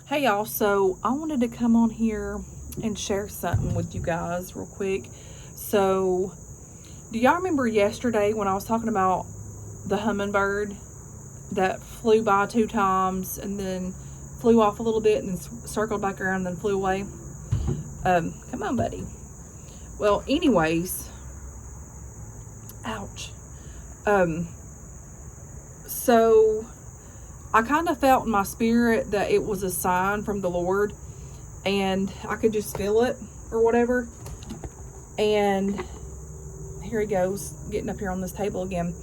Hey y'all, so I wanted to come on here and share something with you guys real quick. So, do y'all remember yesterday when I was talking about the hummingbird that flew by 2 times and then flew off a little bit and then circled back around and then flew away? Come on, buddy. Well, anyways, ouch. So I kind of felt in my spirit that it was a sign from the Lord, and I could just feel it or whatever. And here he goes, getting up here on this table again.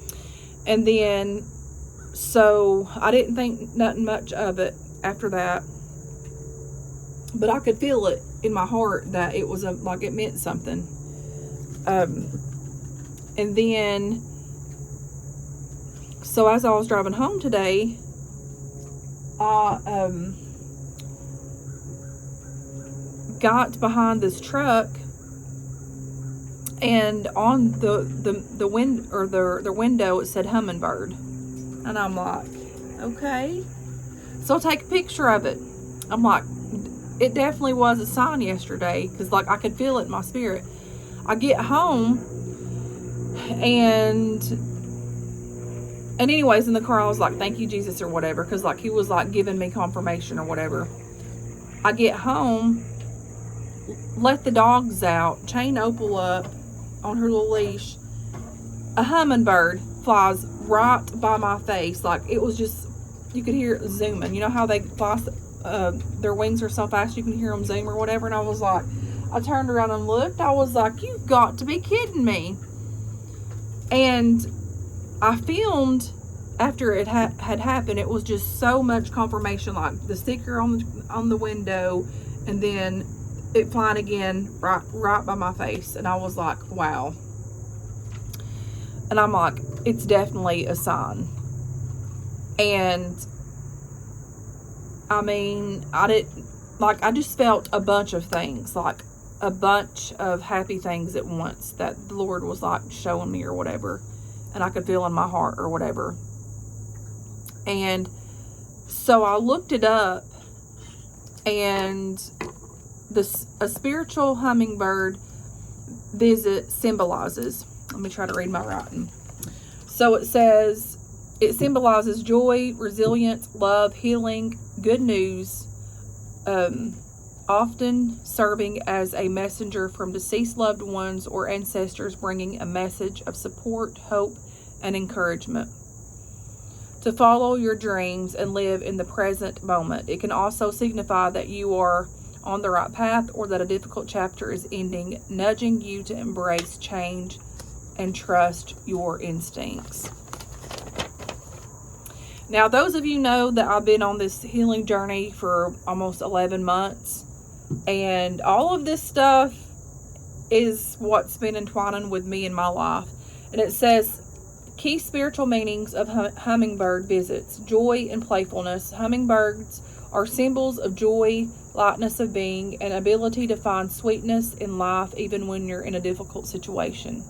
And then, so I didn't think nothing much of it after that, but I could feel it in my heart that it was like it meant something. And then, so as I was driving home today, I got behind this truck, and on the wind or the window it said Hummingbird, and I'm like, okay. So I take a picture of it. I'm like, it definitely was a sign yesterday, because like I could feel it in my spirit. I get home, and anyways, in the car I was like, thank you Jesus or whatever, because like he was like giving me confirmation or whatever. I get home, let the dogs out, chain Opal up on her little leash. A hummingbird flies right by my face. Like it was just, you could hear it zooming. You know how they fly, their wings are so fast you can hear them zoom or whatever. And I was like, I turned around and looked. I was like, you've got to be kidding me. And I filmed after it had happened. It was just so much confirmation, like the sticker on the window, and then it flying again right by my face. And I was like, wow. And I'm like, it's definitely a sign. And I mean, I just felt a bunch of things, like a bunch of happy things at once that the Lord was like showing me or whatever, and I could feel in my heart or whatever. And so I looked it up, and a spiritual hummingbird visit symbolizes, let me try to read my writing. So it says, it symbolizes joy, resilience, love, healing, good news, often serving as a messenger from deceased loved ones or ancestors, bringing a message of support, hope, and encouragement. To follow your dreams and live in the present moment. It can also signify that you are on the right path, or that a difficult chapter is ending, nudging you to embrace change and trust your instincts. Now, those of you know that I've been on this healing journey for almost 11 months, and all of this stuff is what's been entwining with me in my life. And it says, key spiritual meanings of hummingbird visits: joy and playfulness. Hummingbirds are symbols of joy, lightness of being, and ability to find sweetness in life even when you're in a difficult situation.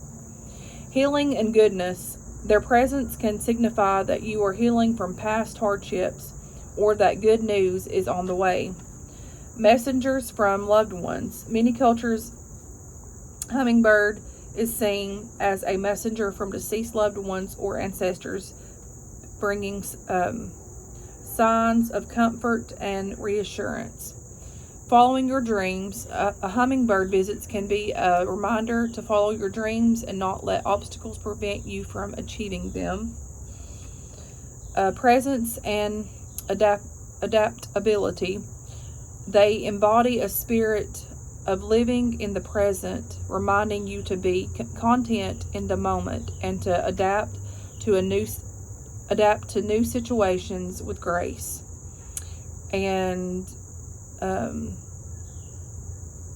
Healing and goodness. Their presence can signify that you are healing from past hardships, or that good news is on the way. Messengers from loved ones. Many cultures, hummingbird is seen as a messenger from deceased loved ones or ancestors, bringing signs of comfort and reassurance. Following your dreams. A hummingbird visits can be a reminder to follow your dreams and not let obstacles prevent you from achieving them. Presence and adaptability. They embody a spirit of living in the present, reminding you to be content in the moment and to adapt to new situations with grace. And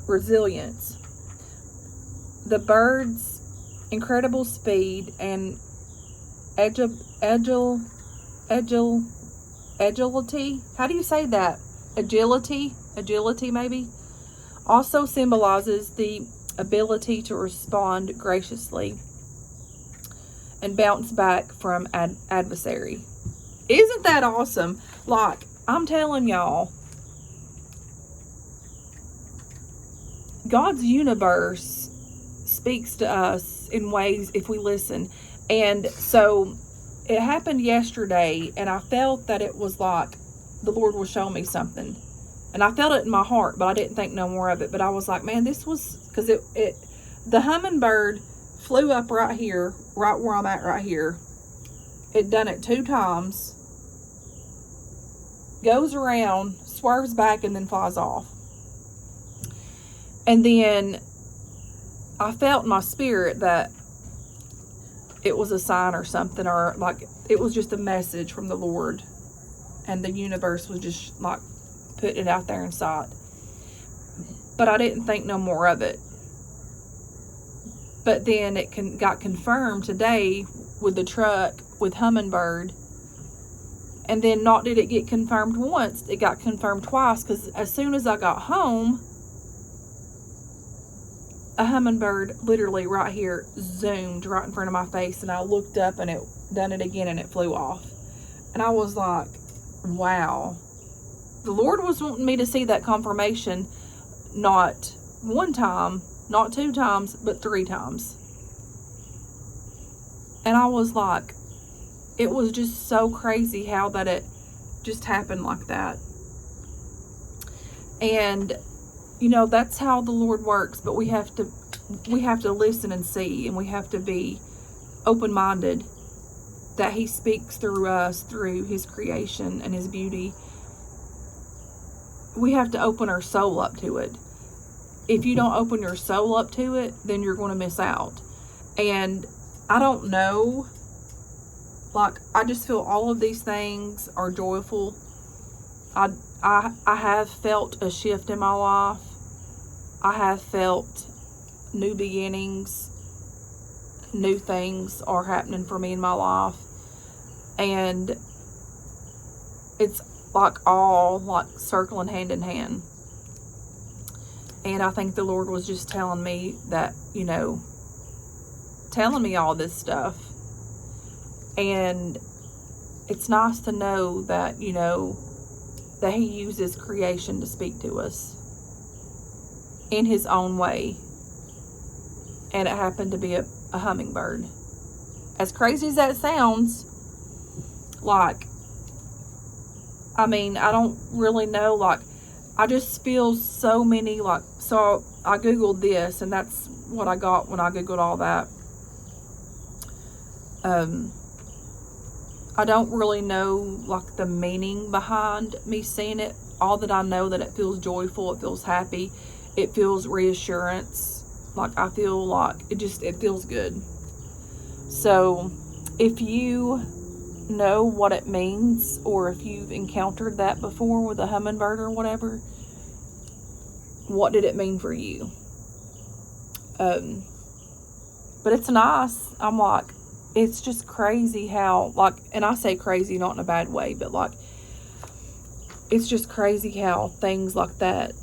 resilience. The bird's incredible speed and agility. How do you say that? Agility maybe. Also symbolizes the ability to respond graciously and bounce back from adversary. Isn't that awesome? Like, I'm telling y'all, God's universe speaks to us in ways if we listen. And so it happened yesterday, and I felt that it was like the Lord was showing me something. And I felt it in my heart, but I didn't think no more of it. But I was like, man, this was, because the hummingbird flew up right here, right where I'm at right here. It done it 2 times, goes around, swerves back, and then flies off. And then I felt in my spirit that it was a sign or something, or like it was just a message from the Lord, and the universe was just like putting it out there in sight. But I didn't think no more of it. But then it got confirmed today with the truck with Hummingbird. And then not did it get confirmed once, it got confirmed twice, because as soon as I got home, a hummingbird literally right here zoomed right in front of my face, and I looked up and it done it again and it flew off. And I was like, wow. The Lord was wanting me to see that confirmation not 1 time, not 2 times, but 3 times. And I was like, it was just so crazy how that it just happened like that. And you know, that's how the Lord works, but we have to listen and see, and we have to be open-minded that He speaks through us, through His creation and His beauty. We have to open our soul up to it. If you don't open your soul up to it, then you're going to miss out. And I don't know, like, I just feel all of these things are joyful. I have felt a shift in my life. I have felt new beginnings. New things are happening for me in my life. And it's like all like circling hand in hand. And I think the Lord was just telling me that, you know, telling me all this stuff. And it's nice to know that, you know, that He uses creation to speak to us in His own way. And it happened to be a hummingbird. As crazy as that sounds, like, I mean, I don't really know, like, I just feel so many, like, so I Googled this, and that's what I got when I Googled all that. I don't really know, like, the meaning behind me seeing it. All that I know that it feels joyful, it feels happy, it feels reassurance. Like, I feel like it feels good. So, if you know what it means, or if you've encountered that before with a hummingbird or whatever, what did it mean for you? But it's nice. I'm like, it's just crazy how, like, and I say crazy not in a bad way, but like, it's just crazy how things like that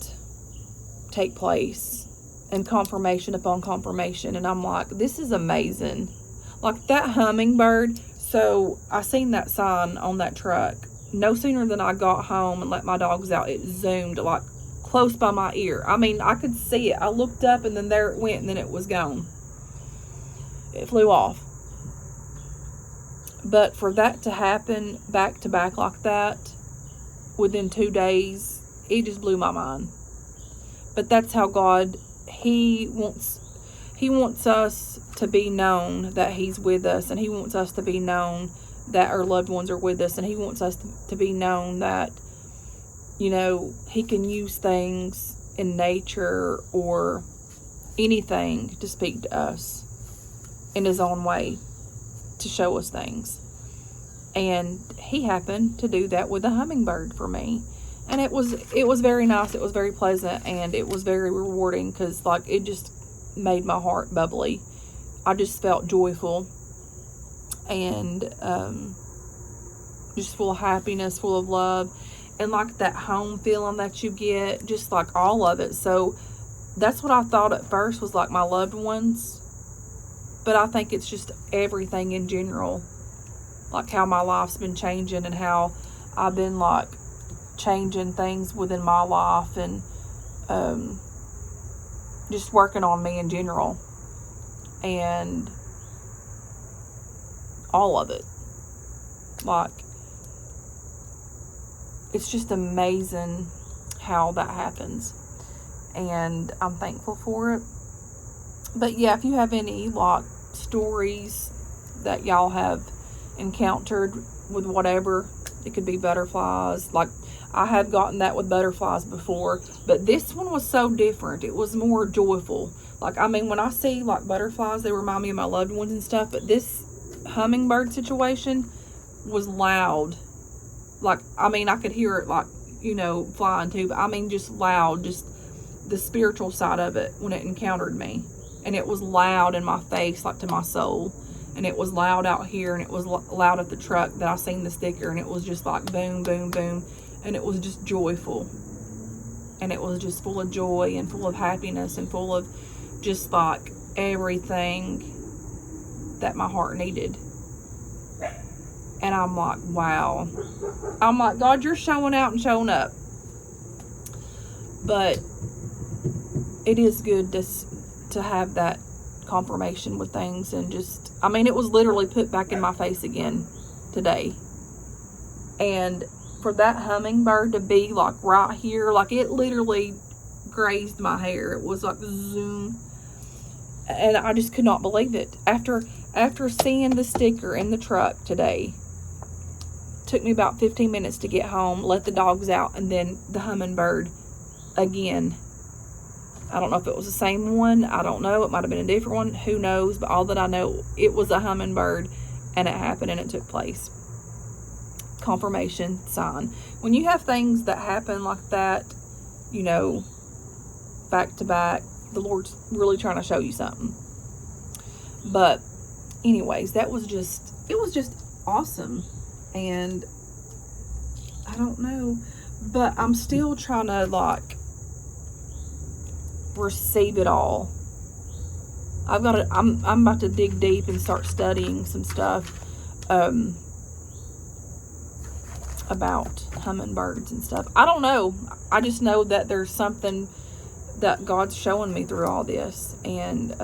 take place, and confirmation upon confirmation. And I'm like, this is amazing. Like that hummingbird. So I seen that sign on that truck. No sooner than I got home and let my dogs out, it zoomed like close by my ear. I mean, I could see it. I looked up and then there it went, and then it was gone. It flew off. But for that to happen back to back like that within 2 days, it just blew my mind. But that's how God, He wants us to be known that He's with us, and He wants us to be known that our loved ones are with us, and He wants us to be known that, you know, He can use things in nature or anything to speak to us in His own way, to show us things. And He happened to do that with a hummingbird for me. And it was very nice. It was very pleasant, and it was very rewarding, because like it just made my heart bubbly. I just felt joyful, and just full of happiness, full of love, and like that home feeling that you get, just like all of it. So that's what I thought at first was like my loved ones, but I think it's just everything in general, like how my life's been changing, and how I've been like changing things within my life, and just working on me in general. And all of it. Like, it's just amazing how that happens. And I'm thankful for it. But yeah, if you have any, like, stories that y'all have encountered with whatever, it could be butterflies. Like, I have gotten that with butterflies before, but this one was so different. It was more joyful. Like, I mean, when I see, like, butterflies, they remind me of my loved ones and stuff, but this hummingbird situation was loud. Like, I mean, I could hear it, like, you know, flying too, but I mean, just loud, just the spiritual side of it when it encountered me. And it was loud in my face, like to my soul. And it was loud out here, and it was loud at the truck that I seen the sticker, and it was just like boom, boom, boom. And it was just joyful. And it was just full of joy and full of happiness and full of just like everything that my heart needed. And I'm like, wow. I'm like, God, you're showing out and showing up. But it is good to have that confirmation with things. And just, I mean, it was literally put back in my face again today. And for that hummingbird to be like right here, like it literally grazed my hair. It was like zoom. And I just could not believe it. After seeing the sticker in the truck today, took me about 15 minutes to get home, let the dogs out, and then the hummingbird again. I don't know if it was the same one. I don't know. It might have been a different one. Who knows? But all that I know, it was a hummingbird, and it happened, and it took place. Confirmation sign. When you have things that happen like that, you know, back to back, the Lord's really trying to show you something. But anyways, it was just awesome. And I don't know, but I'm still trying to like receive it all. I'm about to dig deep and start studying some stuff about hummingbirds and stuff. I don't know. I just know that there's something that God's showing me through all this, and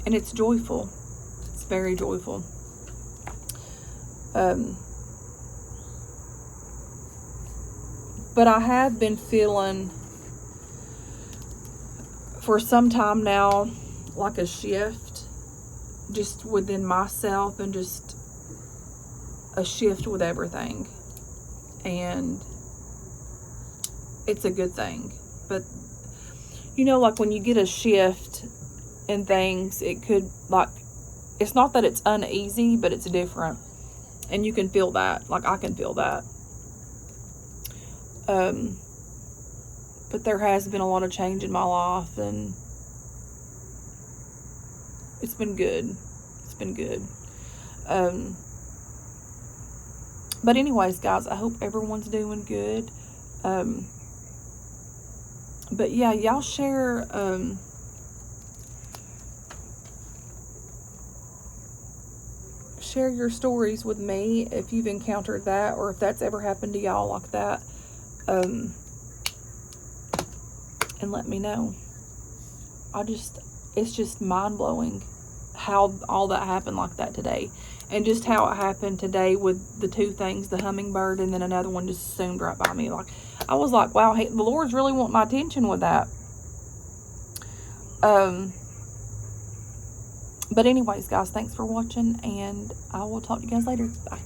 it's joyful. It's very joyful. But I have been feeling for some time now like a shift just within myself, and just a shift with everything. And it's a good thing. But you know, like when you get a shift in things, it could, like, it's not that it's uneasy, but it's different. And you can feel that. Like, I can feel that. But there has been a lot of change in my life, and it's been good. It's been good. But anyways, guys, I hope everyone's doing good. But yeah, y'all share, share your stories with me if you've encountered that, or if that's ever happened to y'all like that. And let me know. It's just mind-blowing how all that happened like that today. And just how it happened today with the two things, the hummingbird and then another one just zoomed right by me. Like, I was like, wow, hey, the Lord's really wanting my attention with that. But anyways, guys, thanks for watching, and I will talk to you guys later. Bye.